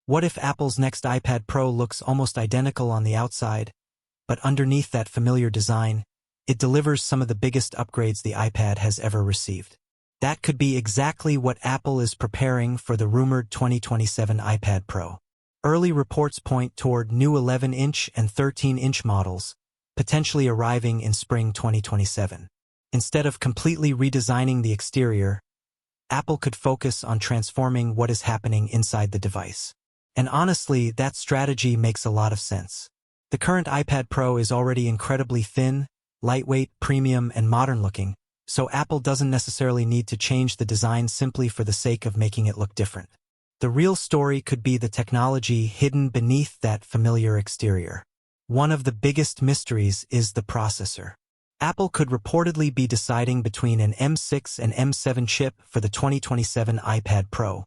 What if Apple's next iPad Pro looks almost identical on the outside, but underneath that familiar design, it delivers some of the biggest upgrades the iPad has ever received? That could be exactly what Apple is preparing for the rumored 2027 iPad Pro. Early reports point toward new 11-inch and 13-inch models, potentially arriving in spring 2027. Instead of completely redesigning the exterior, Apple could focus on transforming what is happening inside the device. And honestly, that strategy makes a lot of sense. The current iPad Pro is already incredibly thin, lightweight, premium, and modern-looking, so Apple doesn't necessarily need to change the design simply for the sake of making it look different. The real story could be the technology hidden beneath that familiar exterior. One of the biggest mysteries is the processor. Apple could reportedly be deciding between an M6 and M7 chip for the 2027 iPad Pro,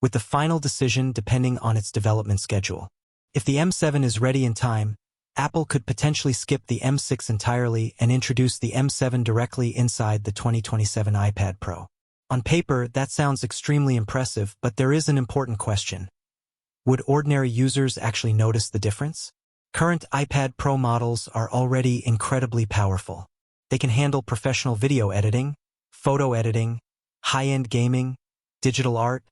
with the final decision depending on its development schedule. If the M7 is ready in time, Apple could potentially skip the M6 entirely and introduce the M7 directly inside the 2027 iPad Pro. On paper, that sounds extremely impressive, but there is an important question. Would ordinary users actually notice the difference? Current iPad Pro models are already incredibly powerful. They can handle professional video editing, photo editing, high-end gaming, digital art,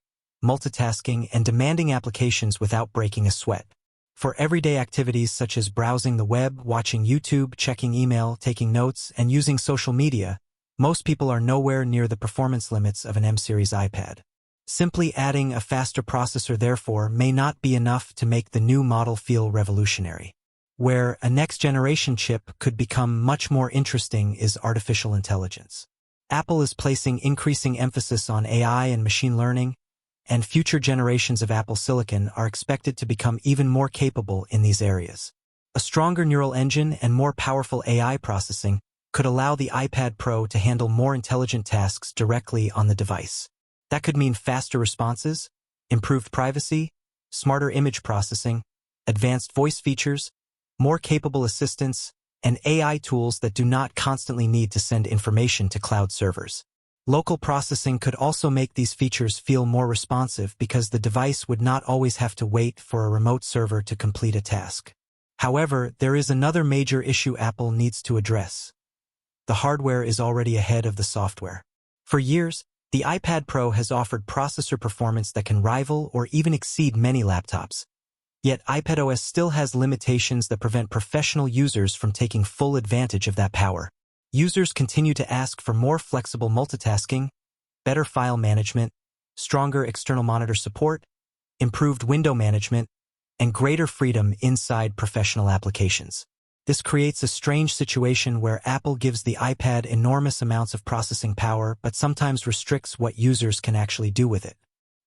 multitasking, and demanding applications without breaking a sweat. For everyday activities such as browsing the web, watching YouTube, checking email, taking notes, and using social media, most people are nowhere near the performance limits of an M-series iPad. Simply adding a faster processor, therefore, may not be enough to make the new model feel revolutionary. Where a next-generation chip could become much more interesting is artificial intelligence. Apple is placing increasing emphasis on AI and machine learning, and future generations of Apple Silicon are expected to become even more capable in these areas. A stronger neural engine and more powerful AI processing could allow the iPad Pro to handle more intelligent tasks directly on the device. That could mean faster responses, improved privacy, smarter image processing, advanced voice features, more capable assistants, and AI tools that do not constantly need to send information to cloud servers. Local processing could also make these features feel more responsive because the device would not always have to wait for a remote server to complete a task. However, there is another major issue Apple needs to address. The hardware is already ahead of the software. For years, the iPad Pro has offered processor performance that can rival or even exceed many laptops. Yet iPadOS still has limitations that prevent professional users from taking full advantage of that power. Users continue to ask for more flexible multitasking, better file management, stronger external monitor support, improved window management, and greater freedom inside professional applications. This creates a strange situation where Apple gives the iPad enormous amounts of processing power but sometimes restricts what users can actually do with it.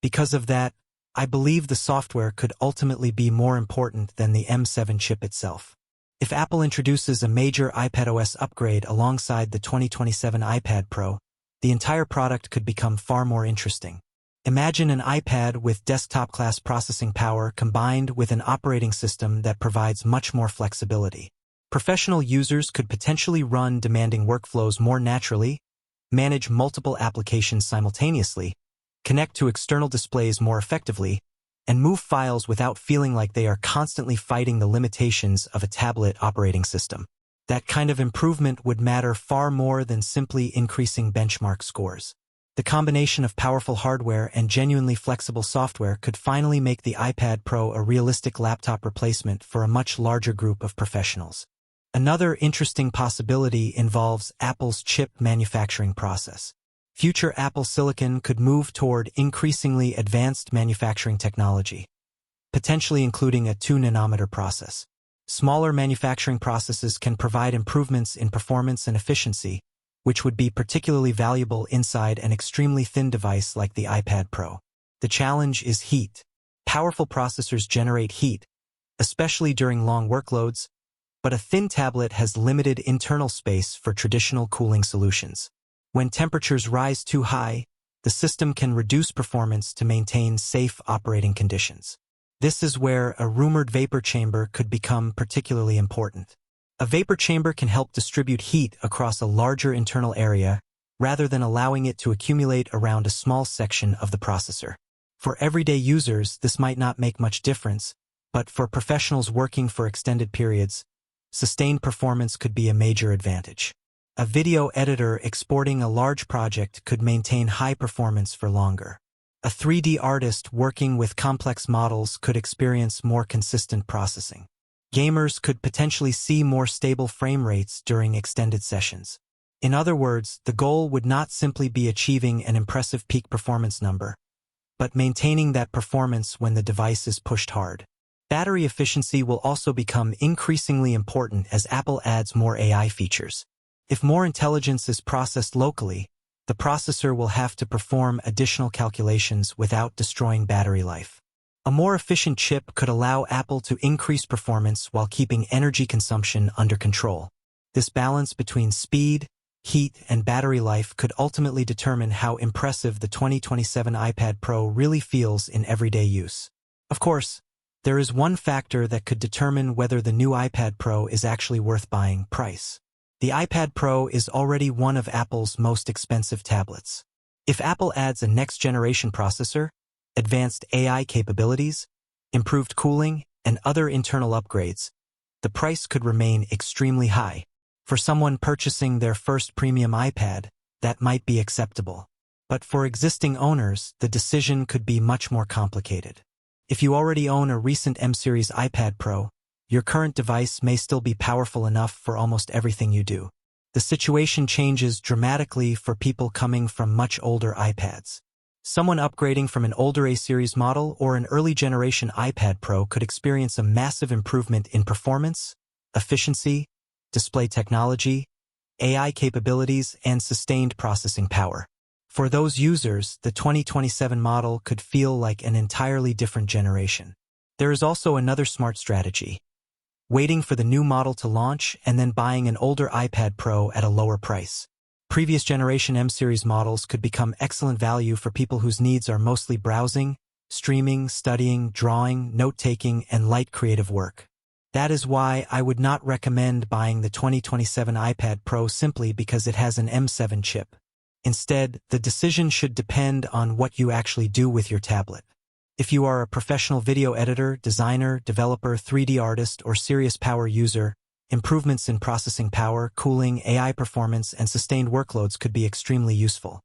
Because of that, I believe the software could ultimately be more important than the M7 chip itself. If Apple introduces a major iPadOS upgrade alongside the 2027 iPad Pro, the entire product could become far more interesting. Imagine an iPad with desktop-class processing power combined with an operating system that provides much more flexibility. Professional users could potentially run demanding workflows more naturally, manage multiple applications simultaneously, connect to external displays more effectively, and move files without feeling like they are constantly fighting the limitations of a tablet operating system. That kind of improvement would matter far more than simply increasing benchmark scores. The combination of powerful hardware and genuinely flexible software could finally make the iPad Pro a realistic laptop replacement for a much larger group of professionals. Another interesting possibility involves Apple's chip manufacturing process. Future Apple Silicon could move toward increasingly advanced manufacturing technology, potentially including a 2-nanometer process. Smaller manufacturing processes can provide improvements in performance and efficiency, which would be particularly valuable inside an extremely thin device like the iPad Pro. The challenge is heat. Powerful processors generate heat, especially during long workloads, but a thin tablet has limited internal space for traditional cooling solutions. When temperatures rise too high, the system can reduce performance to maintain safe operating conditions. This is where a rumored vapor chamber could become particularly important. A vapor chamber can help distribute heat across a larger internal area rather than allowing it to accumulate around a small section of the processor. For everyday users, this might not make much difference, but for professionals working for extended periods, sustained performance could be a major advantage. A video editor exporting a large project could maintain high performance for longer. A 3D artist working with complex models could experience more consistent processing. Gamers could potentially see more stable frame rates during extended sessions. In other words, the goal would not simply be achieving an impressive peak performance number, but maintaining that performance when the device is pushed hard. Battery efficiency will also become increasingly important as Apple adds more AI features. If more intelligence is processed locally, the processor will have to perform additional calculations without destroying battery life. A more efficient chip could allow Apple to increase performance while keeping energy consumption under control. This balance between speed, heat, and battery life could ultimately determine how impressive the 2027 iPad Pro really feels in everyday use. Of course, there is one factor that could determine whether the new iPad Pro is actually worth buying: price. The iPad Pro is already one of Apple's most expensive tablets. If Apple adds a next-generation processor, advanced AI capabilities, improved cooling, and other internal upgrades, the price could remain extremely high. For someone purchasing their first premium iPad, that might be acceptable. But for existing owners, the decision could be much more complicated. If you already own a recent M-series iPad Pro, your current device may still be powerful enough for almost everything you do. The situation changes dramatically for people coming from much older iPads. Someone upgrading from an older A-series model or an early-generation iPad Pro could experience a massive improvement in performance, efficiency, display technology, AI capabilities, and sustained processing power. For those users, the 2027 model could feel like an entirely different generation. There is also another smart strategy: waiting for the new model to launch and then buying an older iPad Pro at a lower price. Previous generation M-series models could become excellent value for people whose needs are mostly browsing, streaming, studying, drawing, note-taking, and light creative work. That is why I would not recommend buying the 2027 iPad Pro simply because it has an M7 chip. Instead, the decision should depend on what you actually do with your tablet. If you are a professional video editor, designer, developer, 3D artist, or serious power user, improvements in processing power, cooling, AI performance, and sustained workloads could be extremely useful.